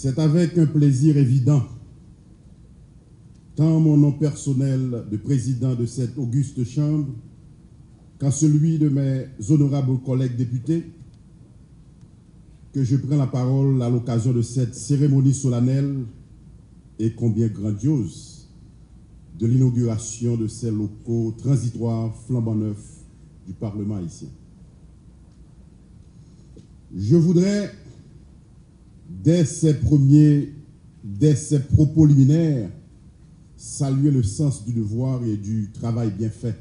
C'est avec un plaisir évident, tant mon nom personnel de président de cette auguste chambre, qu'en celui de mes honorables collègues députés, que je prends la parole à l'occasion de cette cérémonie solennelle et combien grandiose de l'inauguration de ces locaux transitoires flambant neufs du Parlement haïtien. Je voudrais, dès ces propos liminaires, saluer le sens du devoir et du travail bien fait,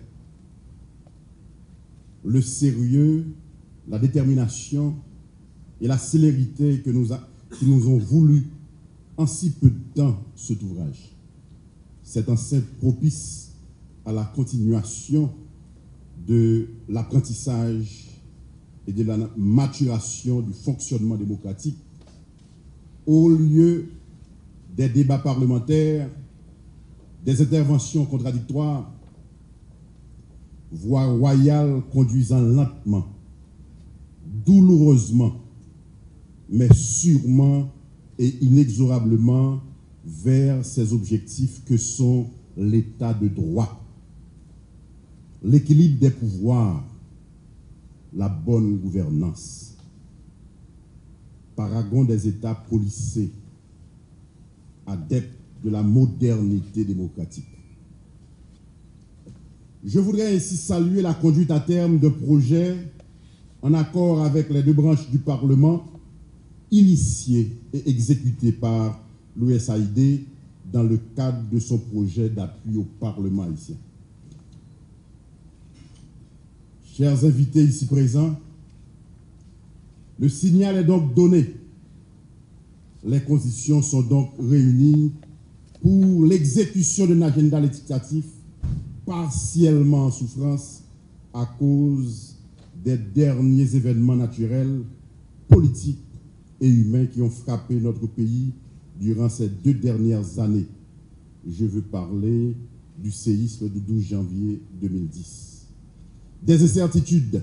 le sérieux, la détermination et la célérité qui nous ont voulu en si peu de temps cet ouvrage. C'est enceinte propice à la continuation de l'apprentissage et de la maturation du fonctionnement démocratique au lieu des débats parlementaires, des interventions contradictoires, voire royales conduisant lentement, douloureusement, mais sûrement et inexorablement vers ces objectifs que sont l'état de droit, l'équilibre des pouvoirs, la bonne gouvernance, paragon des États policés, adeptes de la modernité démocratique. Je voudrais ainsi saluer la conduite à terme de projets en accord avec les deux branches du Parlement, initiés et exécutés par l'USAID dans le cadre de son projet d'appui au Parlement haïtien. Chers invités ici présents, le signal est donc donné. Les conditions sont donc réunies pour l'exécution d'un agenda législatif partiellement en souffrance à cause des derniers événements naturels, politiques et humains qui ont frappé notre pays durant ces 2 dernières années. Je veux parler du séisme du 12 janvier 2010. Des incertitudes,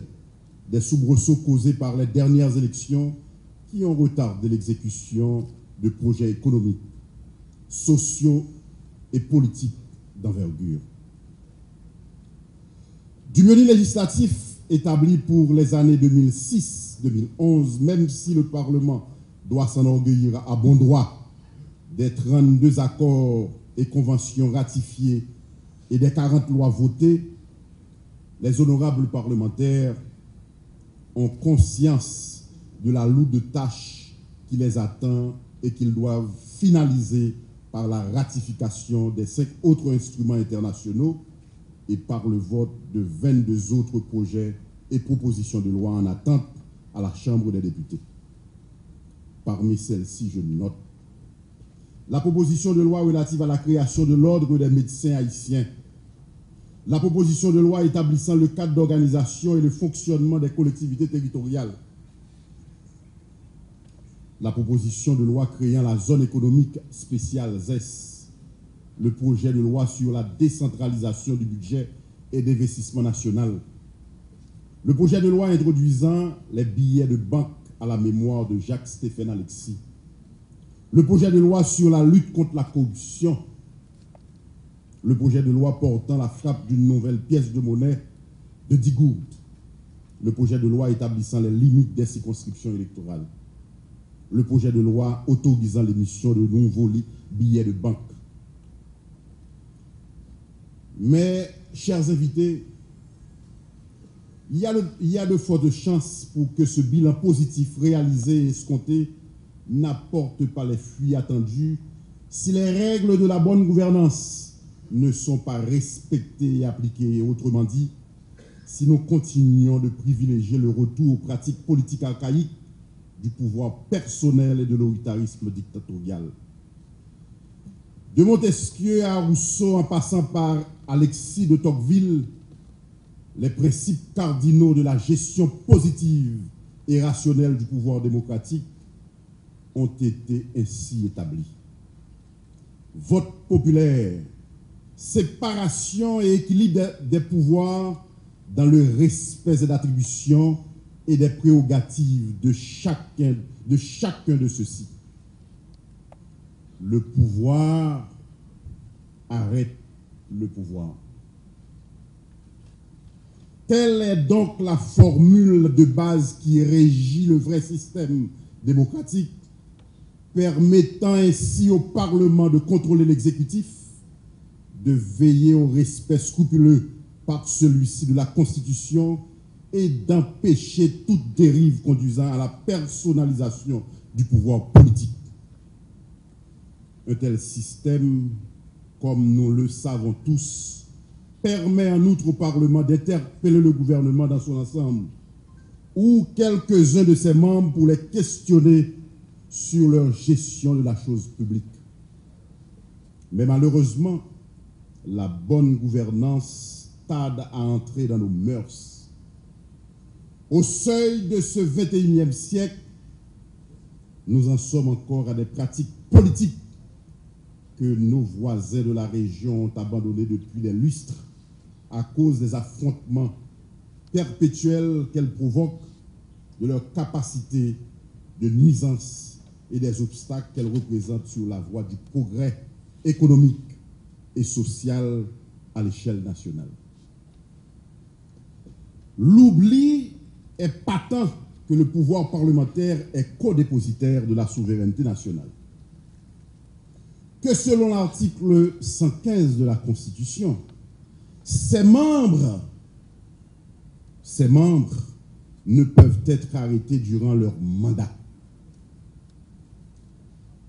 des soubresauts causés par les dernières élections qui ont retardé l'exécution de projets économiques, sociaux et politiques d'envergure. Du menu législatif établi pour les années 2006-2011, même si le Parlement doit s'enorgueillir à bon droit des 32 accords et conventions ratifiés et des 40 lois votées, les honorables parlementaires ont conscience de la lourde tâche qui les attend et qu'ils doivent finaliser par la ratification des 5 autres instruments internationaux et par le vote de 22 autres projets et propositions de loi en attente à la Chambre des députés. Parmi celles-ci, je note la proposition de loi relative à la création de l'Ordre des médecins haïtiens, la proposition de loi établissant le cadre d'organisation et le fonctionnement des collectivités territoriales, la proposition de loi créant la zone économique spéciale ZES, le projet de loi sur la décentralisation du budget et d'investissement national, le projet de loi introduisant les billets de banque à la mémoire de Jacques-Stéphane Alexis, le projet de loi sur la lutte contre la corruption, le projet de loi portant la frappe d'une nouvelle pièce de monnaie de 10 gourdes, le projet de loi établissant les limites des circonscriptions électorales, le projet de loi autorisant l'émission de nouveaux billets de banque. Mais, chers invités, il y a de fortes chances pour que ce bilan positif réalisé et escompté n'apporte pas les fruits attendus si les règles de la bonne gouvernance ne sont pas respectées et appliquées. Autrement dit, si nous continuons de privilégier le retour aux pratiques politiques archaïques du pouvoir personnel et de l'autoritarisme dictatorial. De Montesquieu à Rousseau en passant par Alexis de Tocqueville, les principes cardinaux de la gestion positive et rationnelle du pouvoir démocratique ont été ainsi établis. Vote populaire, séparation et équilibre des pouvoirs dans le respect des attributions et des prérogatives de chacun de ceux-ci. Le pouvoir arrête le pouvoir. Telle est donc la formule de base qui régit le vrai système démocratique, permettant ainsi au Parlement de contrôler l'exécutif, de veiller au respect scrupuleux par celui-ci de la Constitution et d'empêcher toute dérive conduisant à la personnalisation du pouvoir politique. Un tel système, comme nous le savons tous, permet en outre au Parlement d'interpeller le gouvernement dans son ensemble ou quelques-uns de ses membres pour les questionner sur leur gestion de la chose publique. Mais malheureusement, la bonne gouvernance tarde à entrer dans nos mœurs. Au seuil de ce 21e siècle, nous en sommes encore à des pratiques politiques que nos voisins de la région ont abandonnées depuis des lustres à cause des affrontements perpétuels qu'elles provoquent, de leur capacité de nuisance et des obstacles qu'elles représentent sur la voie du progrès économique et social à l'échelle nationale. L'oubli est patent que le pouvoir parlementaire est codépositaire de la souveraineté nationale. Que selon l'article 115 de la Constitution, ses membres ne peuvent être arrêtés durant leur mandat.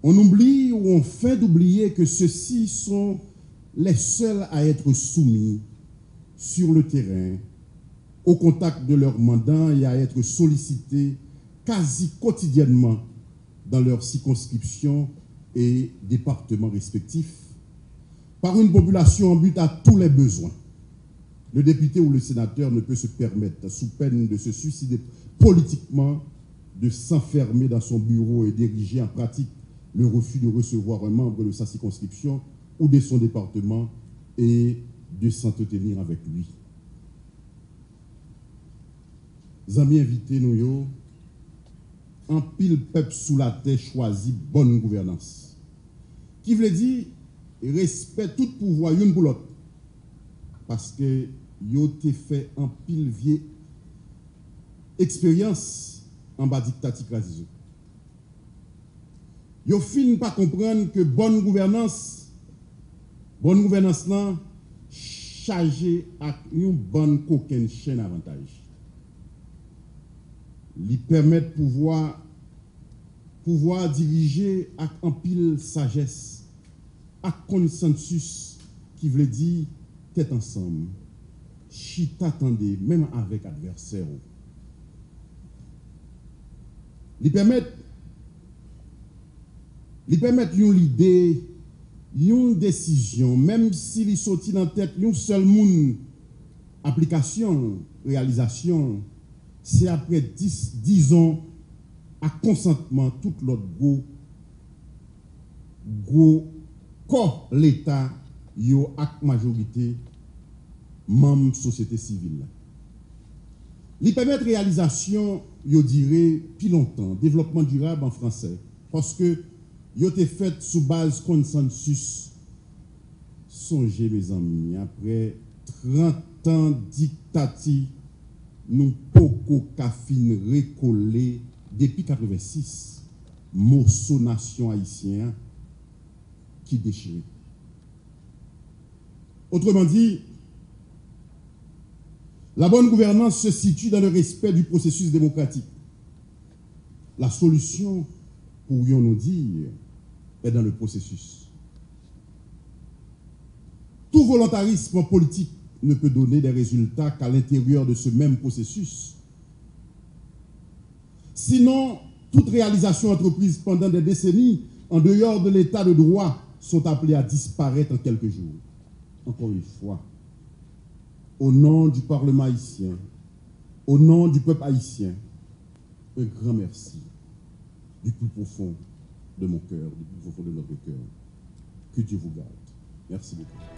On oublie ou on fait d'oublier que ceux-ci sont les seuls à être soumis sur le terrain, au contact de leur mandat et à être sollicités quasi quotidiennement dans leurs circonscriptions et départements respectifs par une population en but à tous les besoins. Le député ou le sénateur ne peut se permettre, sous peine de se suicider politiquement, de s'enfermer dans son bureau et d'ériger en pratique le refus de recevoir un membre de sa circonscription ou de son département et de s'entretenir avec lui. Amis invités, nous, en pile peuple sous la terre choisit bonne gouvernance. Qui veut dire respect tout pouvoir une pour l'autre. Parce que yo te fait en pile vieille expérience en bas dictatique rasisme. Yo fin pas comprendre que bonne gouvernance là chargé avec une bonne coquine chaîne avantage. Lui permettre pouvoir diriger avec en pile sagesse, avec consensus qui veut dire tête ensemble, chita tendez même avec adversaire. Lui permettre une idée, une décision, même s'il sortit dans la tête un seul monde, application, réalisation, c'est après 10 ans à consentement tout l'autre go corps l'État yo ak majorité membre société civile. Li permettre réalisation yo dirait plus longtemps développement durable en français parce que yo été fait sous base consensus. Songez mes amis, après 30 ans dictature, nous poco cafine récollé depuis 86 morceau nation haïtien qui déchire. Autrement dit, la bonne gouvernance se situe dans le respect du processus démocratique. La solution, pourrions-nous dire, est dans le processus. Tout volontarisme politique ne peut donner des résultats qu'à l'intérieur de ce même processus. Sinon, toute réalisation entreprise pendant des décennies en dehors de l'état de droit sont appelées à disparaître en quelques jours. Encore une fois, au nom du Parlement haïtien, au nom du peuple haïtien, un grand merci du plus profond de mon cœur, du plus profond de notre cœur. Que Dieu vous garde. Merci beaucoup.